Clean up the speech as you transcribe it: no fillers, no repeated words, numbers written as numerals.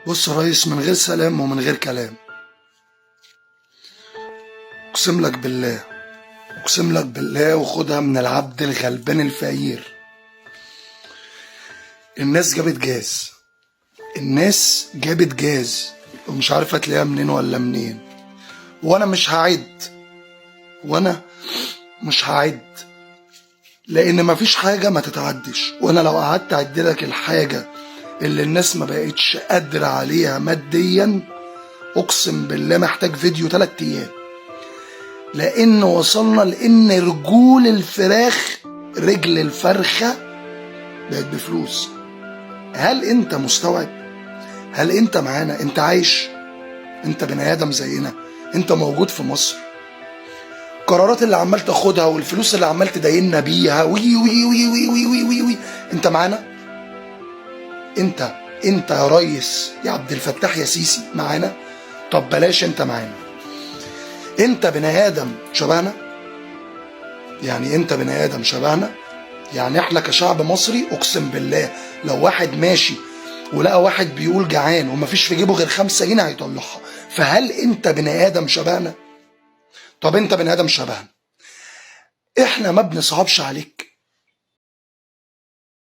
بص يا ريس، من غير سلام ومن غير كلام، اقسم لك بالله، اقسم لك بالله، وخدها من العبد الغلبان الفقير. الناس جابت جاز، الناس جابت جاز ومش عارفه تلاقيها منين ولا منين. وانا مش هعد، وانا مش هعد، لان مفيش حاجه ما تتعدش. وانا لو قعدت اعد لك الحاجه اللي الناس ما بقتش قادره عليها ماديا، اقسم بالله محتاج فيديو 3 ايام. لان وصلنا لان رجول الفراخ، رجل الفرخه بقت بفلوس. هل انت مستوعب؟ هل انت معانا؟ انت عايش؟ انت بني ادم زينا؟ انت موجود في مصر؟ القرارات اللي عمال تاخدها والفلوس اللي عمال تديننا بيها وي وي وي وي وي وي وي وي، انت معانا؟ انت يا ريس يا عبد الفتاح يا سيسي معانا؟ طب بلاش انت معانا. انت بني ادم شبهنا؟ يعني انت بني ادم شبهنا؟ يعني احنا كشعب مصري اقسم بالله لو واحد ماشي ولقى واحد بيقول جعان ومفيش في جيبه غير 5 جنيه هيطلعها. فهل انت بني ادم شبهنا؟ طب انت بني ادم شبهنا، احنا ما بنصعبش عليك.